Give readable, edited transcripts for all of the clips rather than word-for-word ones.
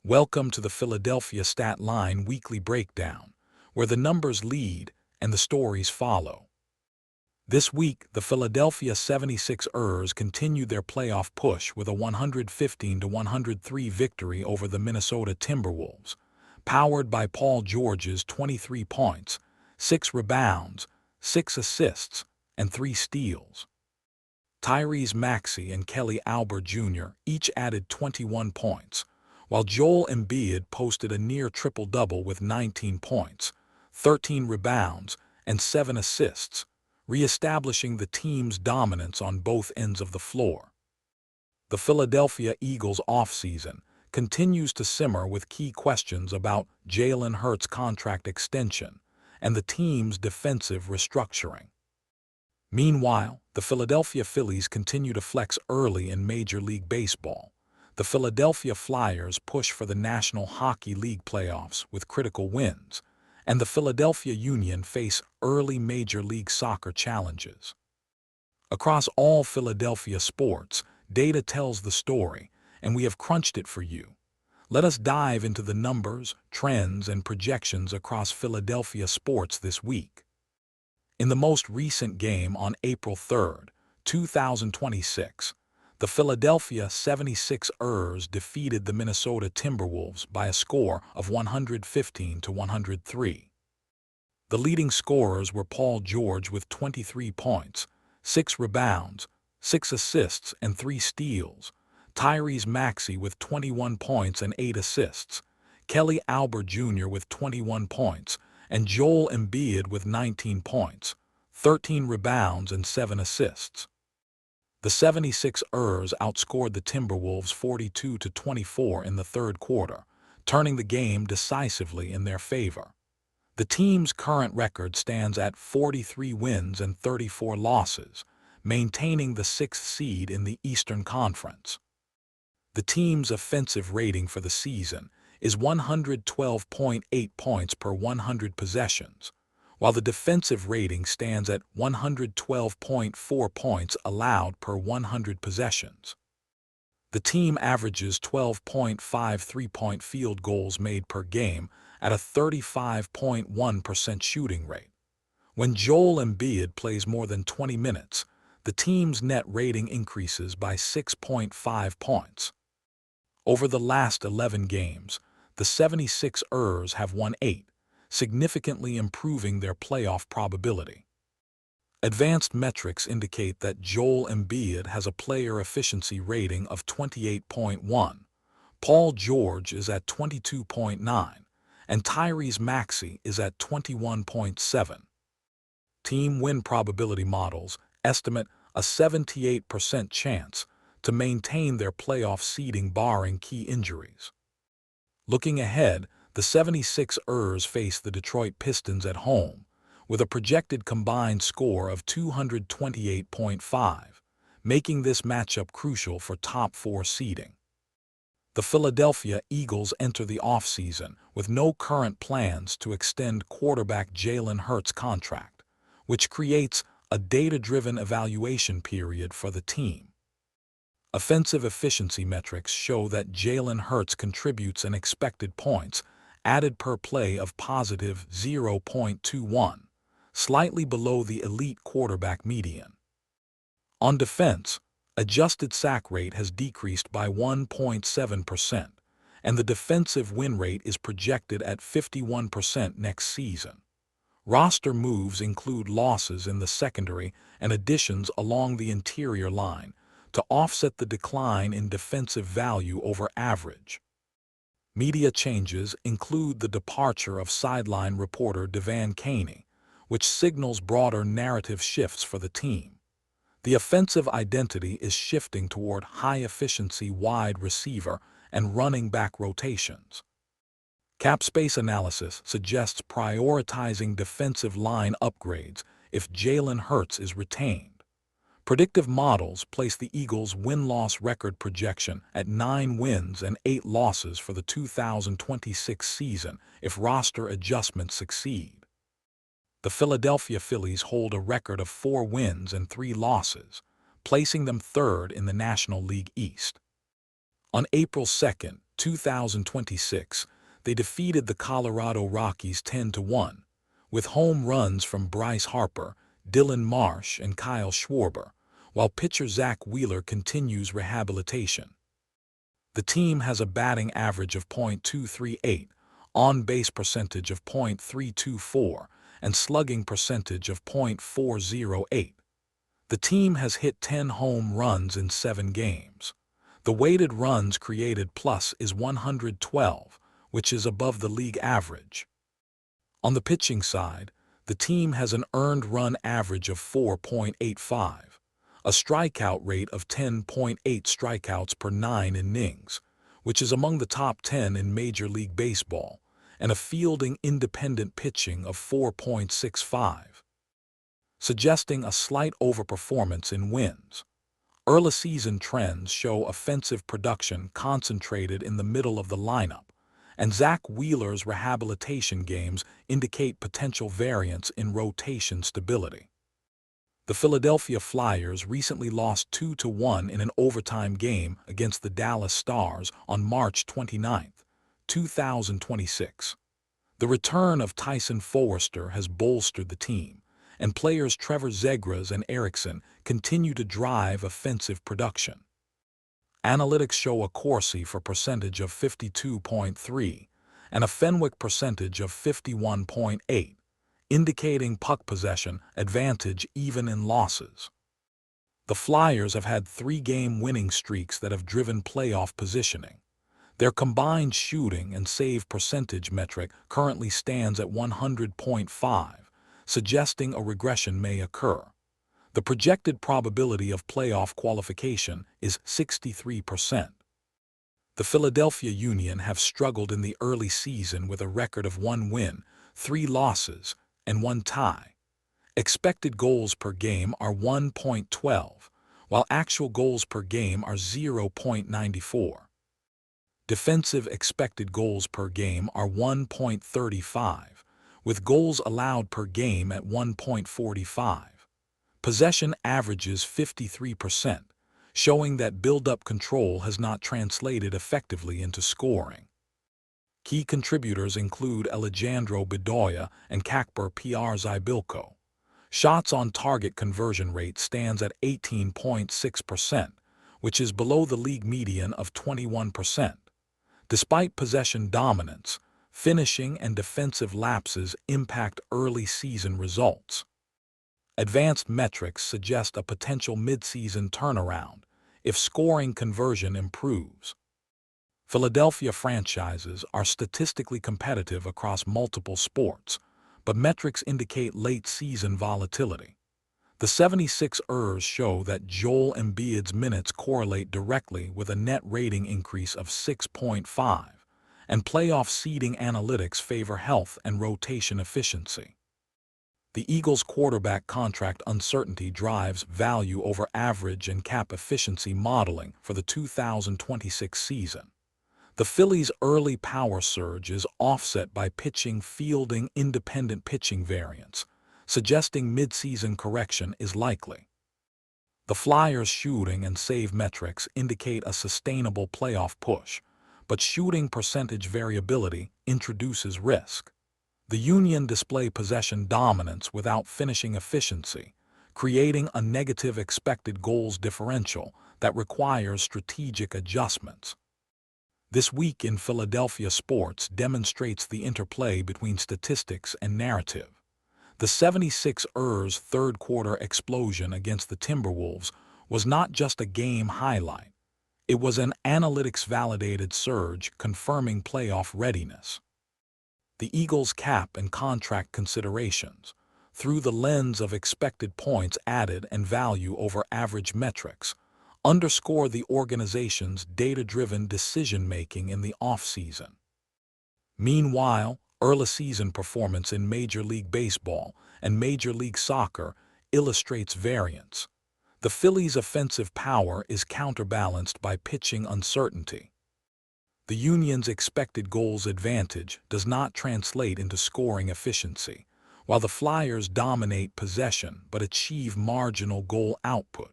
Welcome to the Philadelphia Stat Line Weekly Breakdown, where the numbers lead and the stories follow. This week, the Philadelphia 76ers continued their playoff push with a 115-103 victory over the Minnesota Timberwolves, powered by Paul George's 23 points, 6 rebounds, 6 assists, and 3 steals. Tyrese Maxey and Kelly Oubre Jr. each added 21 points, while Joel Embiid posted a near triple-double with 19 points, 13 rebounds, and 7 assists, re-establishing the team's dominance on both ends of the floor. The Philadelphia Eagles offseason continues to simmer with key questions about Jalen Hurts' contract extension and the team's defensive restructuring. Meanwhile, the Philadelphia Phillies continue to flex early in Major League Baseball. The Philadelphia Flyers push for the National Hockey League playoffs with critical wins, and the Philadelphia Union face early Major League Soccer challenges. Across all Philadelphia sports, data tells the story, and we have crunched it for you. Let us dive into the numbers, trends, and projections across Philadelphia sports this week. In the most recent game on April 3, 2026, the Philadelphia 76ers defeated the Minnesota Timberwolves by a score of 115-103. The leading scorers were Paul George with 23 points, 6 rebounds, 6 assists, and 3 steals, Tyrese Maxey with 21 points and 8 assists, Kelly Oubre Jr. with 21 points, and Joel Embiid with 19 points, 13 rebounds, and 7 assists. The 76ers outscored the Timberwolves 42-24 in the third quarter, turning the game decisively in their favor. The team's current record stands at 43 wins and 34 losses, maintaining the 6th seed in the Eastern Conference. The team's offensive rating for the season is 112.8 points per 100 possessions, while the defensive rating stands at 112.4 points allowed per 100 possessions. The team averages 12.5 three-point field goals made per game at a 35.1% shooting rate. When Joel Embiid plays more than 20 minutes, the team's net rating increases by 6.5 points. Over the last 11 games, the 76ers have won 8, significantly improving their playoff probability. Advanced metrics indicate that Joel Embiid has a player efficiency rating of 28.1, Paul George is at 22.9, and Tyrese Maxey is at 21.7. Team win probability models estimate a 78% chance to maintain their playoff seeding barring key injuries. Looking ahead, the 76ers face the Detroit Pistons at home, with a projected combined score of 228.5, making this matchup crucial for top 4 seeding. The Philadelphia Eagles enter the offseason with no current plans to extend quarterback Jalen Hurts' contract, which creates a data-driven evaluation period for the team. Offensive efficiency metrics show that Jalen Hurts contributes an expected points added per play of positive 0.21, slightly below the elite quarterback median. On defense, adjusted sack rate has decreased by 1.7%, and the defensive win rate is projected at 51% next season. Roster moves include losses in the secondary and additions along the interior line to offset the decline in defensive value over average. Media changes include the departure of sideline reporter Devan Caney, which signals broader narrative shifts for the team. The offensive identity is shifting toward high-efficiency wide receiver and running back rotations. Cap space analysis suggests prioritizing defensive line upgrades if Jalen Hurts is retained. Predictive models place the Eagles' win-loss record projection at 9 wins and 8 losses for the 2026 season if roster adjustments succeed. The Philadelphia Phillies hold a record of 4 wins and 3 losses, placing them third in the National League East. On April 2, 2026, they defeated the Colorado Rockies 10-1, with home runs from Bryce Harper, Dylan Marsh, and Kyle Schwarber, while pitcher Zach Wheeler continues rehabilitation. The team has a batting average of .238, on-base percentage of .324, and slugging percentage of .408. The team has hit 10 home runs in 7 games. The weighted runs created plus is 112, which is above the league average. On the pitching side, the team has an earned run average of 4.85, a strikeout rate of 10.8 strikeouts per 9 innings, which is among the top 10 in Major League Baseball, and a fielding independent pitching of 4.65, suggesting a slight overperformance in wins. Early season trends show offensive production concentrated in the middle of the lineup, and Zach Wheeler's rehabilitation games indicate potential variance in rotation stability. The Philadelphia Flyers recently lost 2-1 in an overtime game against the Dallas Stars on March 29, 2026. The return of Tyson Foerster has bolstered the team, and players Trevor Zegras and Eriksson continue to drive offensive production. Analytics show a Corsi for percentage of 52.3 and a Fenwick percentage of 51.8, indicating puck possession advantage even in losses. The Flyers have had 3-game winning streaks that have driven playoff positioning. Their combined shooting and save percentage metric currently stands at 100.5, suggesting a regression may occur. The projected probability of playoff qualification is 63%. The Philadelphia Union have struggled in the early season with a record of 1 win, 3 losses, and 1 tie. Expected goals per game are 1.12, while actual goals per game are 0.94. Defensive expected goals per game are 1.35, with goals allowed per game at 1.45. Possession averages 53%, showing that build-up control has not translated effectively into scoring. Key contributors include Alejandro Bedoya and Kakper Przybylko. Shots on target conversion rate stands at 18.6%, which is below the league median of 21%. Despite possession dominance, finishing and defensive lapses impact early season results. Advanced metrics suggest a potential mid-season turnaround if scoring conversion improves. Philadelphia franchises are statistically competitive across multiple sports, but metrics indicate late-season volatility. The 76ers show that Joel Embiid's minutes correlate directly with a net rating increase of 6.5, and playoff seeding analytics favor health and rotation efficiency. The Eagles' quarterback contract uncertainty drives value over average and cap efficiency modeling for the 2026 season. The Phillies' early power surge is offset by pitching fielding independent pitching variance, suggesting mid-season correction is likely. The Flyers' shooting and save metrics indicate a sustainable playoff push, but shooting percentage variability introduces risk. The Union display possession dominance without finishing efficiency, creating a negative expected goals differential that requires strategic adjustments. This week in Philadelphia sports demonstrates the interplay between statistics and narrative. The 76ers' third-quarter explosion against the Timberwolves was not just a game highlight. It was an analytics-validated surge confirming playoff readiness. The Eagles' cap and contract considerations, through the lens of expected points added and value over average metrics, underscore the organization's data-driven decision-making in the offseason. Meanwhile, early season performance in Major League Baseball and Major League Soccer illustrates variance. The Phillies' offensive power is counterbalanced by pitching uncertainty. The Union's expected goals advantage does not translate into scoring efficiency, while the Flyers dominate possession but achieve marginal goal output.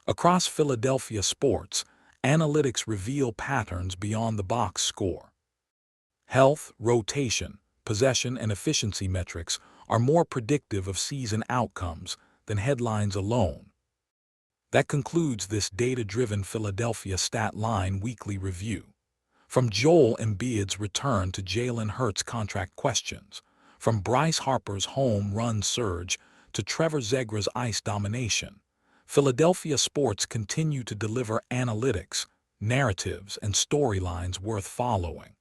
Across Philadelphia sports, Analytics reveal patterns beyond the box score. Health, rotation, possession, and efficiency metrics are more predictive of season outcomes than headlines alone. That concludes this data-driven Philadelphia Stat Line Weekly Review. From Joel Embiid's return to Jalen Hurts' contract questions, from Bryce Harper's home run surge to Trevor Zegra's ice domination, Philadelphia sports continue to deliver analytics, narratives, and storylines worth following.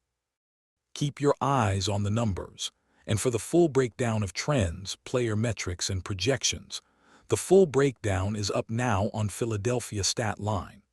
Keep your eyes on the numbers, and for the full breakdown of trends, player metrics, and projections, the full breakdown is up now on Philadelphia Stat Line.